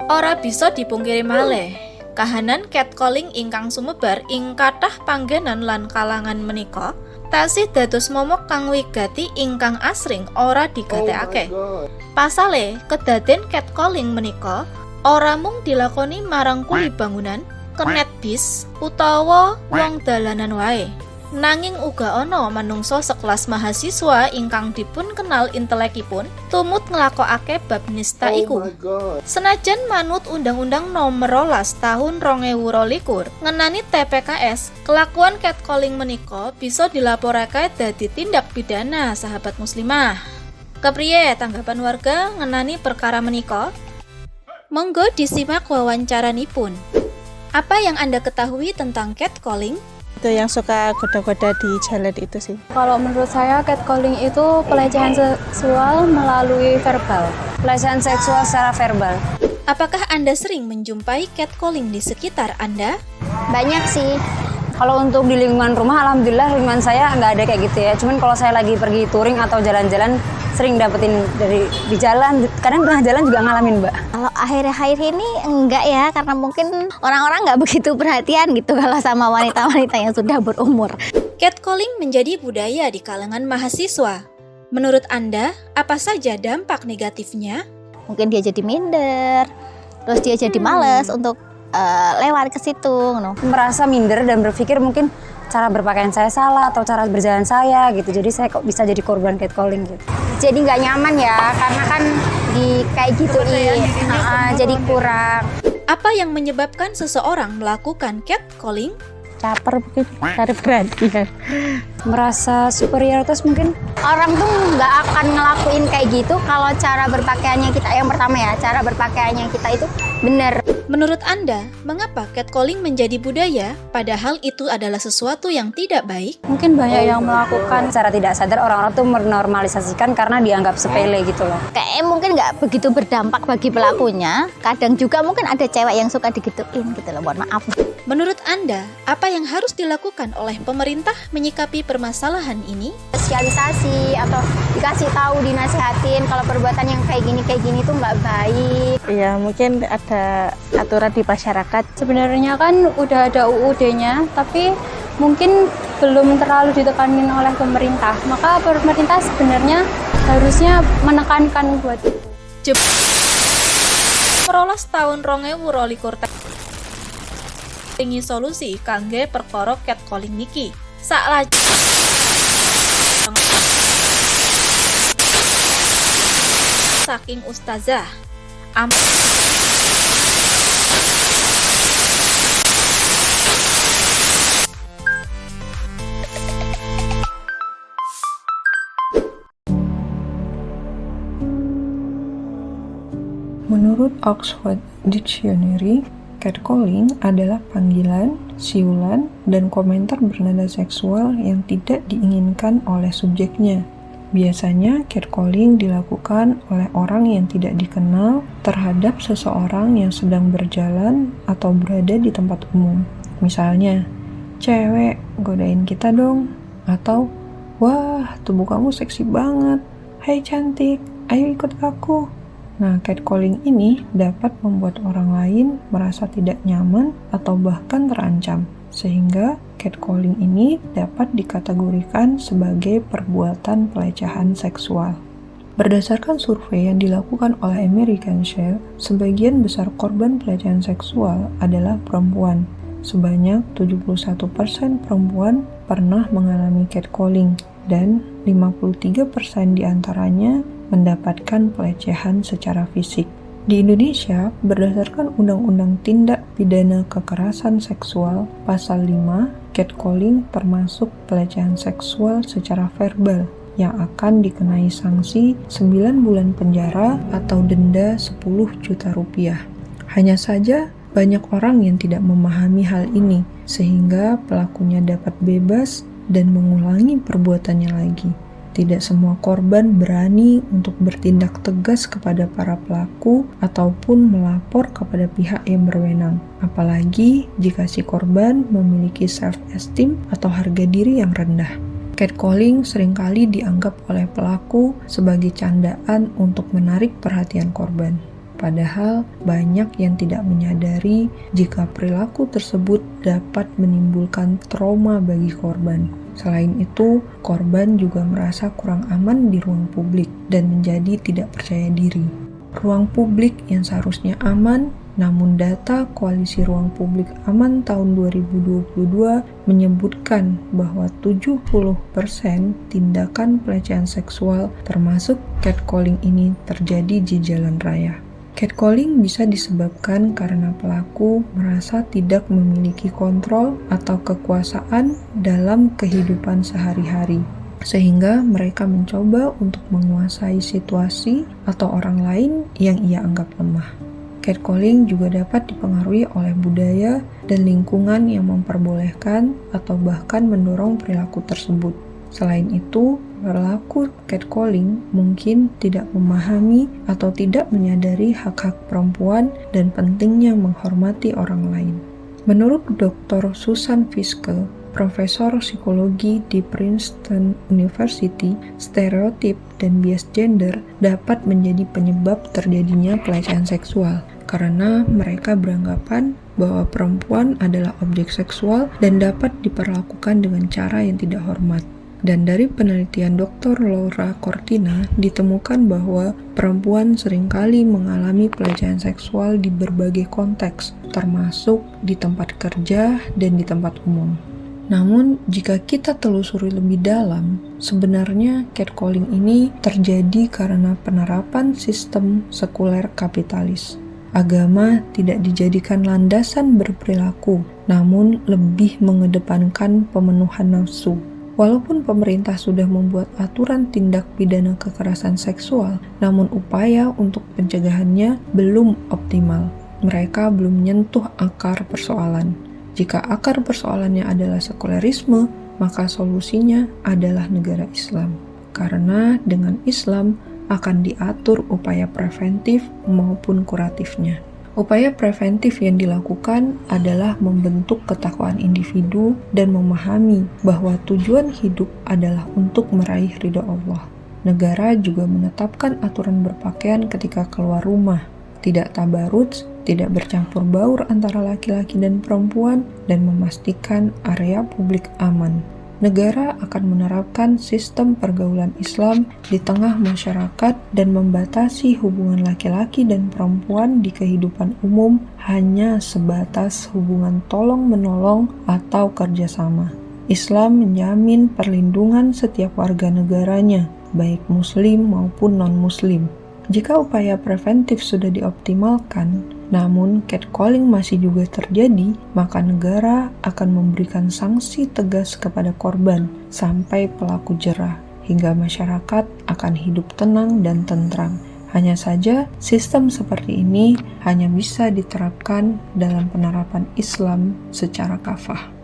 Ora bisa dipungkiri malih, kahanan catcalling ingkang sumebar ing kathah panggenan lan kalangan menika tasih dados momok kang wigati ingkang asring ora digatekake. Pasale, kedaden catcalling menika ora mung dilakoni marang kuli bangunan, kenet bis, utawa wong dalanan wae. Nanging uga ana manungsa sekelas mahasiswa ingkang dipun kenal intelekipun tumut nglakokake bab nista iku. Senajan manut Undang-Undang Nomor 12 Tahun 2022 ngenani TPKS, kelakuan catcalling menika bisa dilaporake dadi tindak pidana, sahabat muslimah. Kepriye tanggapan warga ngenani perkara menika? Monggo disimak wawancaranipun. Apa yang Anda ketahui tentang catcalling? Itu yang suka goda-goda di jalan itu sih. Kalau menurut saya catcalling itu pelecehan seksual melalui verbal. Pelecehan seksual secara verbal. Apakah Anda sering menjumpai catcalling di sekitar Anda? Banyak sih. Kalau untuk di lingkungan rumah, alhamdulillah lingkungan saya nggak ada kayak gitu ya. Cuman kalau saya lagi pergi touring atau jalan-jalan, sering dapetin di jalan. Kadang tengah jalan juga ngalamin, Mbak. Kalau akhir-akhir ini enggak ya, karena mungkin orang-orang nggak begitu perhatian gitu kalau sama wanita-wanita yang sudah berumur. Catcalling menjadi budaya di kalangan mahasiswa. Menurut Anda, apa saja dampak negatifnya? Mungkin dia jadi minder, terus dia jadi males untuk lewat ke situ. Merasa minder dan berpikir mungkin cara berpakaian saya salah atau cara berjalan saya gitu. Jadi saya kok bisa jadi korban catcalling gitu. Jadi nggak nyaman ya, karena kan di kayak gituin, jadi kurang. Apa yang menyebabkan seseorang melakukan catcalling? Caper mungkin, cari perhatian. Merasa superioritas mungkin. Orang tuh nggak akan ngelakuin kayak gitu kalau cara berpakaiannya kita, yang pertama ya, cara berpakaiannya kita itu bener. Menurut Anda, mengapa catcalling menjadi budaya padahal itu adalah sesuatu yang tidak baik? Mungkin banyak yang melakukan secara tidak sadar, orang-orang tuh menormalisasikan karena dianggap sepele gitu loh. Kayaknya mungkin nggak begitu berdampak bagi pelakunya. Kadang juga mungkin ada cewek yang suka digituin gitu loh, mohon maaf. Menurut Anda, apa yang harus dilakukan oleh pemerintah menyikapi permasalahan ini? Sosialisasi atau dikasih tahu, dinasihatin kalau perbuatan yang kayak gini tuh nggak baik. Iya, mungkin ada aturan di masyarakat. Sebenarnya kan udah ada UUD-nya, tapi mungkin belum terlalu ditekanin oleh pemerintah. Maka pemerintah sebenarnya harusnya menekankan buat itu. Merolas tahun 2022 tinggi solusi kangge perkara catcalling niki. Saking ustazah Menurut Oxford Dictionary, catcalling adalah panggilan, siulan, dan komentar bernada seksual yang tidak diinginkan oleh subjeknya. Biasanya, catcalling dilakukan oleh orang yang tidak dikenal terhadap seseorang yang sedang berjalan atau berada di tempat umum. Misalnya, "Cewek, godain kita dong." Atau, "Wah, tubuh kamu seksi banget. Hai cantik, ayo ikut aku." Nah, catcalling ini dapat membuat orang lain merasa tidak nyaman atau bahkan terancam, sehingga catcalling ini dapat dikategorikan sebagai perbuatan pelecehan seksual. Berdasarkan survei yang dilakukan oleh American Share, sebagian besar korban pelecehan seksual adalah perempuan. Sebanyak 71% perempuan pernah mengalami catcalling dan 53% diantaranya mendapatkan pelecehan secara fisik. Di Indonesia, berdasarkan Undang-Undang Tindak Pidana Kekerasan Seksual Pasal 5, catcalling termasuk pelecehan seksual secara verbal yang akan dikenai sanksi 9 bulan penjara atau denda 10 juta rupiah. Hanya saja, banyak orang yang tidak memahami hal ini, sehingga pelakunya dapat bebas dan mengulangi perbuatannya lagi. Tidak semua korban berani untuk bertindak tegas kepada para pelaku ataupun melapor kepada pihak yang berwenang. Apalagi jika si korban memiliki self-esteem atau harga diri yang rendah. Catcalling seringkali dianggap oleh pelaku sebagai candaan untuk menarik perhatian korban. Padahal banyak yang tidak menyadari jika perilaku tersebut dapat menimbulkan trauma bagi korban. Selain itu, korban juga merasa kurang aman di ruang publik dan menjadi tidak percaya diri. Ruang publik yang seharusnya aman, namun data Koalisi Ruang Publik Aman tahun 2022 menyebutkan bahwa 70% tindakan pelecehan seksual termasuk catcalling ini terjadi di jalan raya. Catcalling bisa disebabkan karena pelaku merasa tidak memiliki kontrol atau kekuasaan dalam kehidupan sehari-hari, sehingga mereka mencoba untuk menguasai situasi atau orang lain yang ia anggap lemah. Catcalling juga dapat dipengaruhi oleh budaya dan lingkungan yang memperbolehkan atau bahkan mendorong perilaku tersebut. Selain itu, pelaku catcalling mungkin tidak memahami atau tidak menyadari hak-hak perempuan dan pentingnya menghormati orang lain. Menurut Dr. Susan Fiske, Profesor Psikologi di Princeton University, stereotip dan bias gender dapat menjadi penyebab terjadinya pelecehan seksual karena mereka beranggapan bahwa perempuan adalah objek seksual dan dapat diperlakukan dengan cara yang tidak hormat. Dan dari penelitian Dr. Laura Cortina ditemukan bahwa perempuan seringkali mengalami pelecehan seksual di berbagai konteks, termasuk di tempat kerja dan di tempat umum. Namun, jika kita telusuri lebih dalam, sebenarnya catcalling ini terjadi karena penerapan sistem sekuler kapitalis. Agama tidak dijadikan landasan berperilaku, namun lebih mengedepankan pemenuhan nafsu. Walaupun pemerintah sudah membuat aturan tindak pidana kekerasan seksual, namun upaya untuk pencegahannya belum optimal. Mereka belum menyentuh akar persoalan. Jika akar persoalannya adalah sekulerisme, maka solusinya adalah negara Islam. Karena dengan Islam akan diatur upaya preventif maupun kuratifnya. Upaya preventif yang dilakukan adalah membentuk ketakwaan individu dan memahami bahwa tujuan hidup adalah untuk meraih ridho Allah. Negara juga menetapkan aturan berpakaian ketika keluar rumah, tidak tabaruj, tidak bercampur baur antara laki-laki dan perempuan, dan memastikan area publik aman. Negara akan menerapkan sistem pergaulan Islam di tengah masyarakat dan membatasi hubungan laki-laki dan perempuan di kehidupan umum hanya sebatas hubungan tolong-menolong atau kerjasama. Islam menjamin perlindungan setiap warga negaranya, baik muslim maupun non-muslim. Jika upaya preventif sudah dioptimalkan, namun catcalling masih juga terjadi, maka negara akan memberikan sanksi tegas kepada korban sampai pelaku jera, hingga masyarakat akan hidup tenang dan tentram. Hanya saja, sistem seperti ini hanya bisa diterapkan dalam penerapan Islam secara kafah.